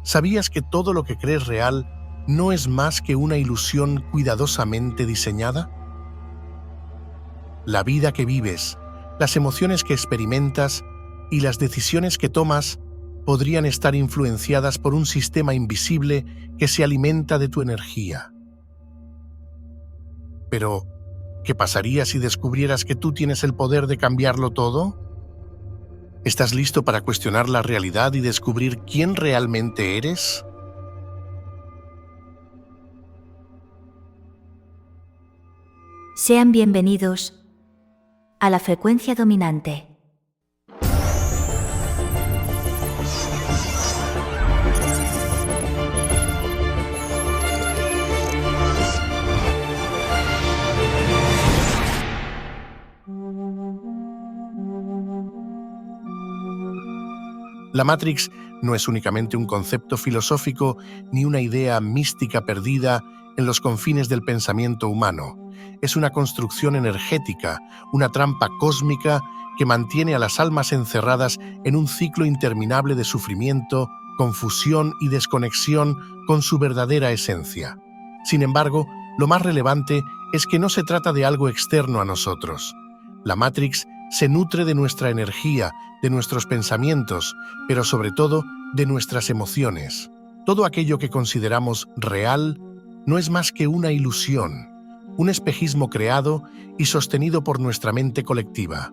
¿Sabías que todo lo que crees real no es más que una ilusión cuidadosamente diseñada? La vida que vives, las emociones que experimentas y las decisiones que tomas podrían estar influenciadas por un sistema invisible que se alimenta de tu energía. Pero, ¿qué pasaría si descubrieras que tú tienes el poder de cambiarlo todo? ¿Estás listo para cuestionar la realidad y descubrir quién realmente eres? Sean bienvenidos a la frecuencia dominante. La Matrix no es únicamente un concepto filosófico ni una idea mística perdida en los confines del pensamiento humano. Es una construcción energética, una trampa cósmica que mantiene a las almas encerradas en un ciclo interminable de sufrimiento, confusión y desconexión con su verdadera esencia. Sin embargo, lo más relevante es que no se trata de algo externo a nosotros. La Matrix se nutre de nuestra energía, de nuestros pensamientos, pero sobre todo de nuestras emociones. Todo aquello que consideramos real no es más que una ilusión, un espejismo creado y sostenido por nuestra mente colectiva.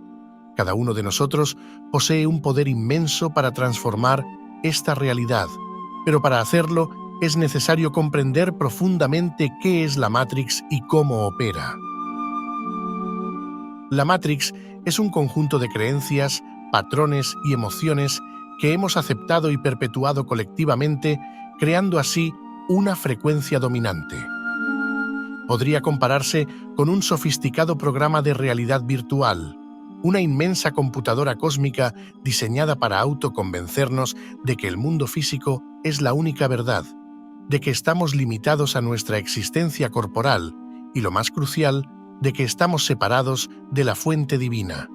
Cada uno de nosotros posee un poder inmenso para transformar esta realidad, pero para hacerlo es necesario comprender profundamente qué es la Matrix y cómo opera. La Matrix es un conjunto de creencias, patrones y emociones que hemos aceptado y perpetuado colectivamente, creando así una frecuencia dominante. Podría compararse con un sofisticado programa de realidad virtual, una inmensa computadora cósmica diseñada para autoconvencernos de que el mundo físico es la única verdad, de que estamos limitados a nuestra existencia corporal y, lo más crucial, de que estamos separados de la fuente divina.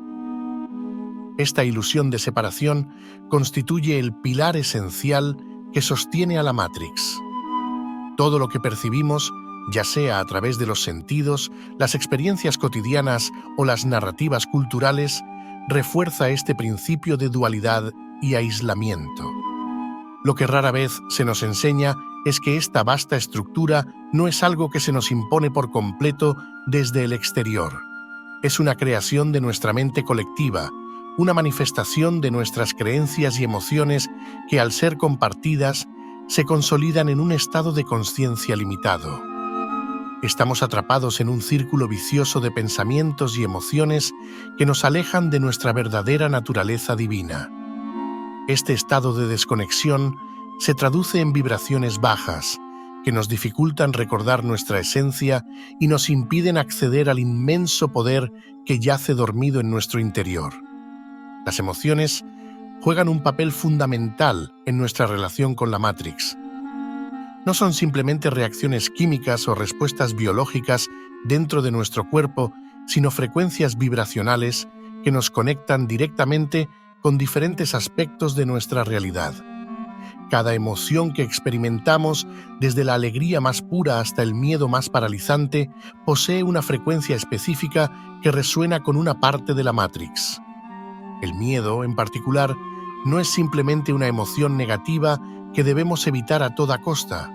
Esta ilusión de separación constituye el pilar esencial que sostiene a la Matrix. Todo lo que percibimos, ya sea a través de los sentidos, las experiencias cotidianas o las narrativas culturales, refuerza este principio de dualidad y aislamiento. Lo que rara vez se nos enseña es que esta vasta estructura no es algo que se nos impone por completo desde el exterior. Es una creación de nuestra mente colectiva, una manifestación de nuestras creencias y emociones que, al ser compartidas, se consolidan en un estado de conciencia limitado. Estamos atrapados en un círculo vicioso de pensamientos y emociones que nos alejan de nuestra verdadera naturaleza divina. Este estado de desconexión se traduce en vibraciones bajas, que nos dificultan recordar nuestra esencia y nos impiden acceder al inmenso poder que yace dormido en nuestro interior. Las emociones juegan un papel fundamental en nuestra relación con la Matrix. No son simplemente reacciones químicas o respuestas biológicas dentro de nuestro cuerpo, sino frecuencias vibracionales que nos conectan directamente con diferentes aspectos de nuestra realidad. Cada emoción que experimentamos, desde la alegría más pura hasta el miedo más paralizante, posee una frecuencia específica que resuena con una parte de la Matrix. El miedo, en particular, no es simplemente una emoción negativa que debemos evitar a toda costa.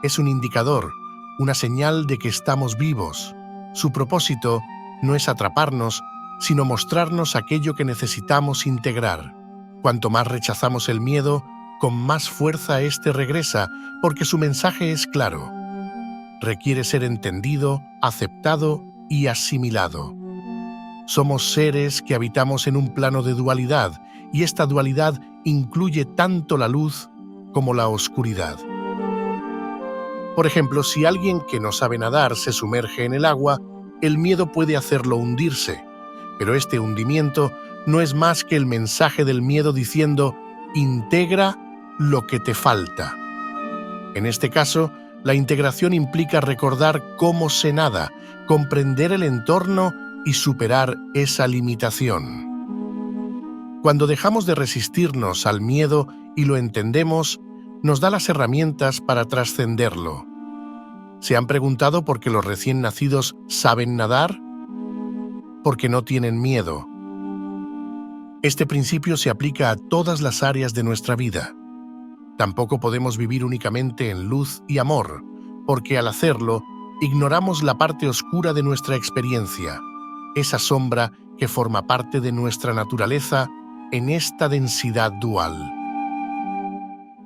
Es un indicador, una señal de que estamos vivos. Su propósito no es atraparnos, sino mostrarnos aquello que necesitamos integrar. Cuanto más rechazamos el miedo, con más fuerza éste regresa, porque su mensaje es claro. Requiere ser entendido, aceptado y asimilado. Somos seres que habitamos en un plano de dualidad, y esta dualidad incluye tanto la luz como la oscuridad. Por ejemplo, si alguien que no sabe nadar se sumerge en el agua, el miedo puede hacerlo hundirse, pero este hundimiento no es más que el mensaje del miedo diciendo: integra lo que te falta. En este caso, la integración implica recordar cómo se nada, comprender el entorno y superar esa limitación. Cuando dejamos de resistirnos al miedo y lo entendemos, nos da las herramientas para trascenderlo. ¿Se han preguntado por qué los recién nacidos saben nadar? Porque no tienen miedo. Este principio se aplica a todas las áreas de nuestra vida. Tampoco podemos vivir únicamente en luz y amor, porque al hacerlo, ignoramos la parte oscura de nuestra experiencia, esa sombra que forma parte de nuestra naturaleza en esta densidad dual.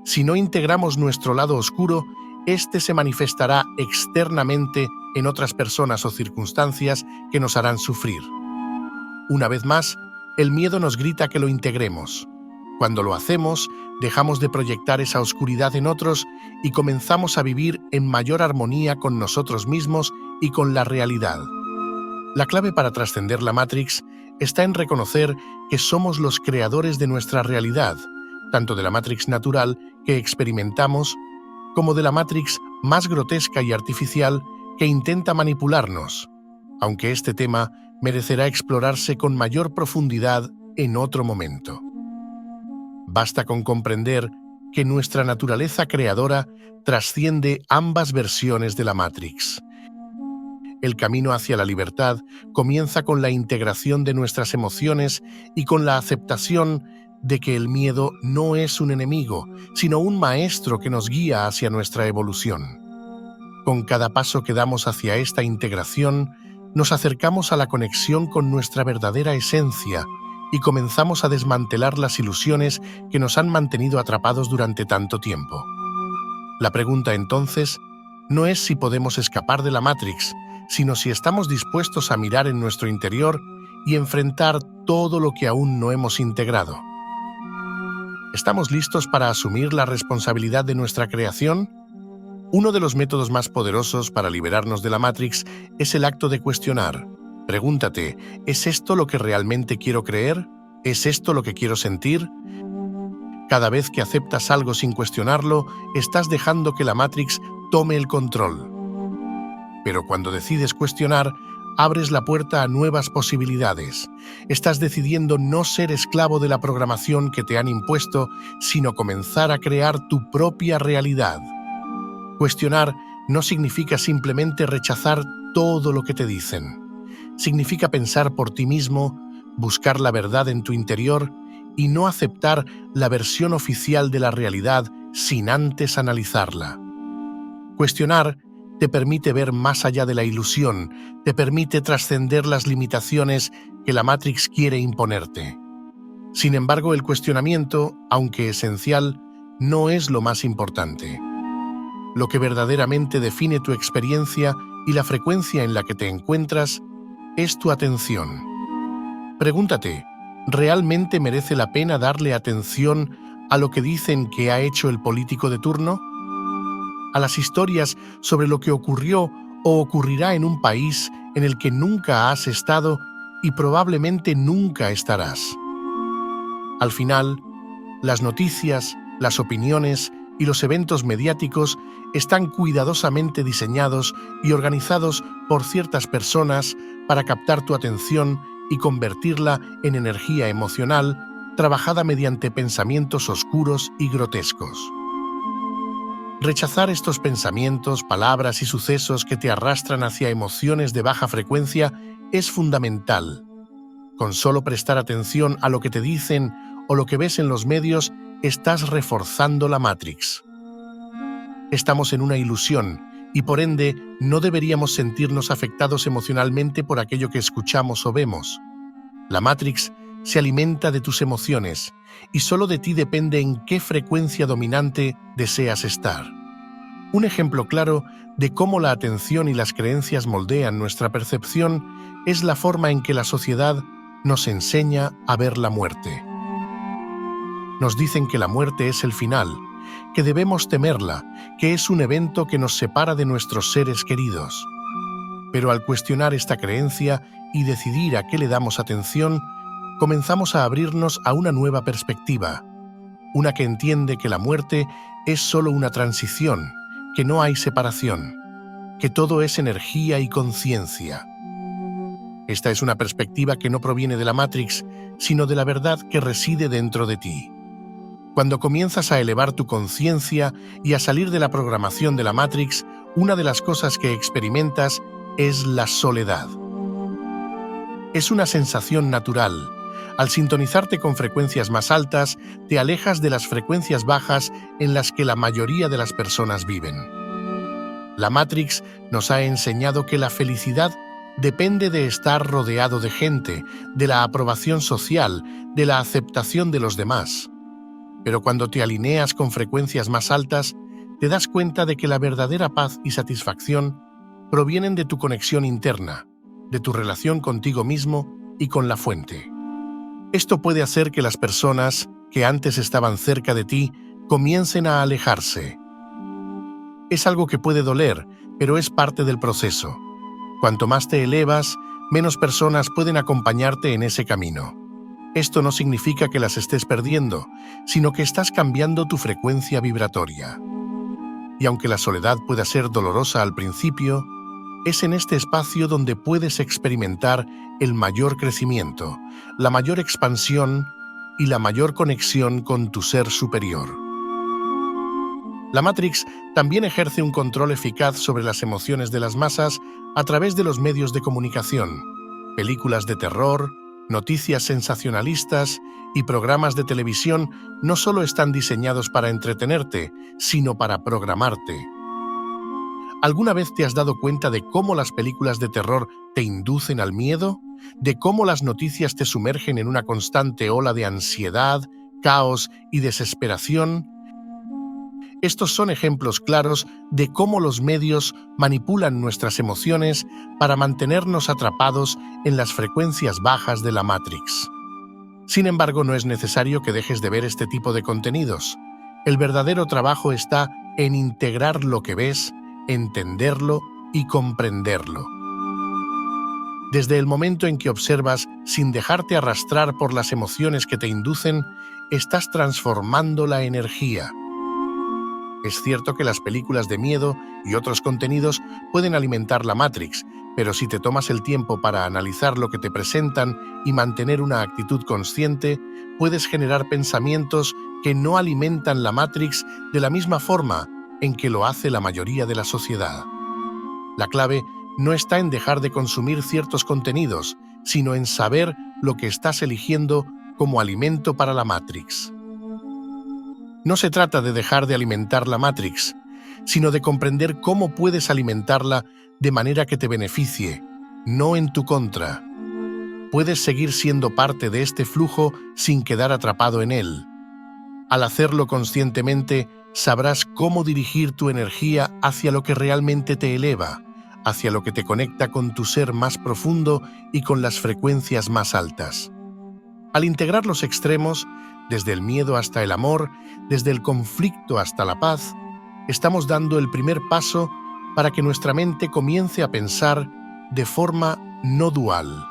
Si no integramos nuestro lado oscuro, este se manifestará externamente en otras personas o circunstancias que nos harán sufrir. Una vez más, el miedo nos grita que lo integremos. Cuando lo hacemos, dejamos de proyectar esa oscuridad en otros y comenzamos a vivir en mayor armonía con nosotros mismos y con la realidad. La clave para trascender la Matrix está en reconocer que somos los creadores de nuestra realidad, tanto de la Matrix natural que experimentamos, como de la Matrix más grotesca y artificial que intenta manipularnos, aunque este tema merecerá explorarse con mayor profundidad en otro momento. Basta con comprender que nuestra naturaleza creadora trasciende ambas versiones de la Matrix. El camino hacia la libertad comienza con la integración de nuestras emociones y con la aceptación de que el miedo no es un enemigo, sino un maestro que nos guía hacia nuestra evolución. Con cada paso que damos hacia esta integración, nos acercamos a la conexión con nuestra verdadera esencia y comenzamos a desmantelar las ilusiones que nos han mantenido atrapados durante tanto tiempo. La pregunta entonces no es si podemos escapar de la Matrix, sino si estamos dispuestos a mirar en nuestro interior y enfrentar todo lo que aún no hemos integrado. ¿Estamos listos para asumir la responsabilidad de nuestra creación? Uno de los métodos más poderosos para liberarnos de la Matrix es el acto de cuestionar. Pregúntate, ¿es esto lo que realmente quiero creer? ¿Es esto lo que quiero sentir? Cada vez que aceptas algo sin cuestionarlo, estás dejando que la Matrix tome el control. Pero cuando decides cuestionar, abres la puerta a nuevas posibilidades. Estás decidiendo no ser esclavo de la programación que te han impuesto, sino comenzar a crear tu propia realidad. Cuestionar no significa simplemente rechazar todo lo que te dicen. Significa pensar por ti mismo, buscar la verdad en tu interior y no aceptar la versión oficial de la realidad sin antes analizarla. Cuestionar te permite ver más allá de la ilusión, te permite trascender las limitaciones que la Matrix quiere imponerte. Sin embargo, el cuestionamiento, aunque esencial, no es lo más importante. Lo que verdaderamente define tu experiencia y la frecuencia en la que te encuentras es tu atención. Pregúntate, ¿realmente merece la pena darle atención a lo que dicen que ha hecho el político de turno? ¿A las historias sobre lo que ocurrió o ocurrirá en un país en el que nunca has estado y probablemente nunca estarás? Al final, las noticias, las opiniones y los eventos mediáticos están cuidadosamente diseñados y organizados por ciertas personas para captar tu atención y convertirla en energía emocional trabajada mediante pensamientos oscuros y grotescos. Rechazar estos pensamientos, palabras y sucesos que te arrastran hacia emociones de baja frecuencia es fundamental. Con solo prestar atención a lo que te dicen o lo que ves en los medios, estás reforzando la Matrix. Estamos en una ilusión y por ende no deberíamos sentirnos afectados emocionalmente por aquello que escuchamos o vemos. La Matrix se alimenta de tus emociones y solo de ti depende en qué frecuencia dominante deseas estar. Un ejemplo claro de cómo la atención y las creencias moldean nuestra percepción es la forma en que la sociedad nos enseña a ver la muerte. Nos dicen que la muerte es el final, que debemos temerla, que es un evento que nos separa de nuestros seres queridos. Pero al cuestionar esta creencia y decidir a qué le damos atención, comenzamos a abrirnos a una nueva perspectiva, una que entiende que la muerte es solo una transición, que no hay separación, que todo es energía y conciencia. Esta es una perspectiva que no proviene de la Matrix, sino de la verdad que reside dentro de ti. Cuando comienzas a elevar tu conciencia y a salir de la programación de la Matrix, una de las cosas que experimentas es la soledad. Es una sensación natural. Al sintonizarte con frecuencias más altas, te alejas de las frecuencias bajas en las que la mayoría de las personas viven. La Matrix nos ha enseñado que la felicidad depende de estar rodeado de gente, de la aprobación social, de la aceptación de los demás. Pero cuando te alineas con frecuencias más altas, te das cuenta de que la verdadera paz y satisfacción provienen de tu conexión interna, de tu relación contigo mismo y con la fuente. Esto puede hacer que las personas que antes estaban cerca de ti comiencen a alejarse. Es algo que puede doler, pero es parte del proceso. Cuanto más te elevas, menos personas pueden acompañarte en ese camino. Esto no significa que las estés perdiendo, sino que estás cambiando tu frecuencia vibratoria. Y aunque la soledad pueda ser dolorosa al principio, es en este espacio donde puedes experimentar el mayor crecimiento, la mayor expansión y la mayor conexión con tu ser superior. La Matrix también ejerce un control eficaz sobre las emociones de las masas a través de los medios de comunicación, películas de terror, noticias sensacionalistas y programas de televisión no solo están diseñados para entretenerte, sino para programarte. ¿Alguna vez te has dado cuenta de cómo las películas de terror te inducen al miedo? ¿De cómo las noticias te sumergen en una constante ola de ansiedad, caos y desesperación? Estos son ejemplos claros de cómo los medios manipulan nuestras emociones para mantenernos atrapados en las frecuencias bajas de la Matrix. Sin embargo, no es necesario que dejes de ver este tipo de contenidos. El verdadero trabajo está en integrar lo que ves, entenderlo y comprenderlo. Desde el momento en que observas sin dejarte arrastrar por las emociones que te inducen, estás transformando la energía. Es cierto que las películas de miedo y otros contenidos pueden alimentar la Matrix, pero si te tomas el tiempo para analizar lo que te presentan y mantener una actitud consciente, puedes generar pensamientos que no alimentan la Matrix de la misma forma en que lo hace la mayoría de la sociedad. La clave no está en dejar de consumir ciertos contenidos, sino en saber lo que estás eligiendo como alimento para la Matrix. No se trata de dejar de alimentar la Matrix, sino de comprender cómo puedes alimentarla de manera que te beneficie, no en tu contra. Puedes seguir siendo parte de este flujo sin quedar atrapado en él. Al hacerlo conscientemente, sabrás cómo dirigir tu energía hacia lo que realmente te eleva, hacia lo que te conecta con tu ser más profundo y con las frecuencias más altas. Al integrar los extremos, desde el miedo hasta el amor, desde el conflicto hasta la paz, estamos dando el primer paso para que nuestra mente comience a pensar de forma no dual.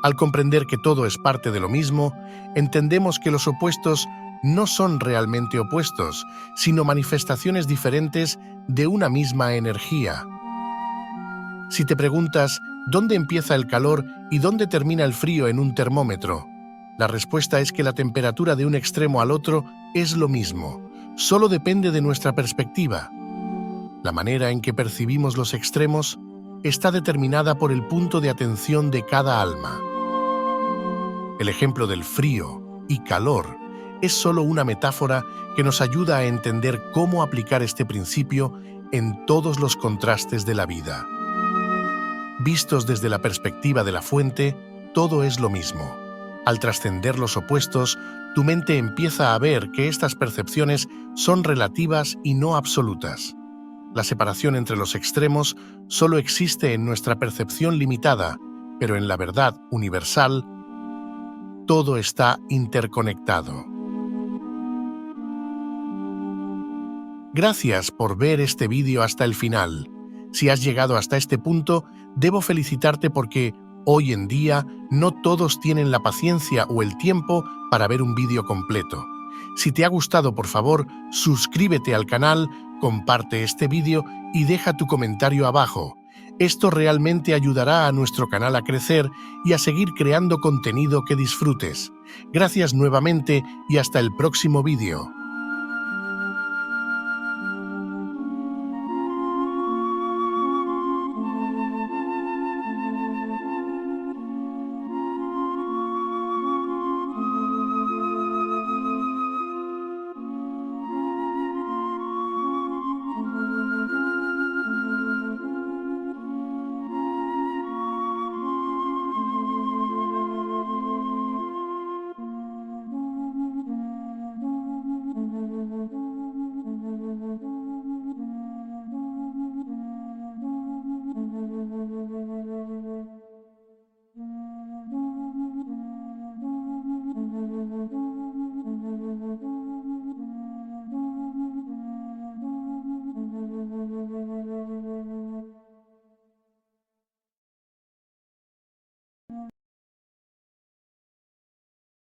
Al comprender que todo es parte de lo mismo, entendemos que los opuestos no son realmente opuestos, sino manifestaciones diferentes de una misma energía. Si te preguntas dónde empieza el calor y dónde termina el frío en un termómetro, la respuesta es que la temperatura de un extremo al otro es lo mismo, solo depende de nuestra perspectiva. La manera en que percibimos los extremos está determinada por el punto de atención de cada alma. El ejemplo del frío y calor es solo una metáfora que nos ayuda a entender cómo aplicar este principio en todos los contrastes de la vida. Vistos desde la perspectiva de la fuente, todo es lo mismo. Al trascender los opuestos, tu mente empieza a ver que estas percepciones son relativas y no absolutas. La separación entre los extremos solo existe en nuestra percepción limitada, pero en la verdad universal, todo está interconectado. Gracias por ver este vídeo hasta el final. Si has llegado hasta este punto, debo felicitarte porque hoy en día no todos tienen la paciencia o el tiempo para ver un vídeo completo. Si te ha gustado, por favor, suscríbete al canal, comparte este vídeo y deja tu comentario abajo. Esto realmente ayudará a nuestro canal a crecer y a seguir creando contenido que disfrutes. Gracias nuevamente y hasta el próximo vídeo.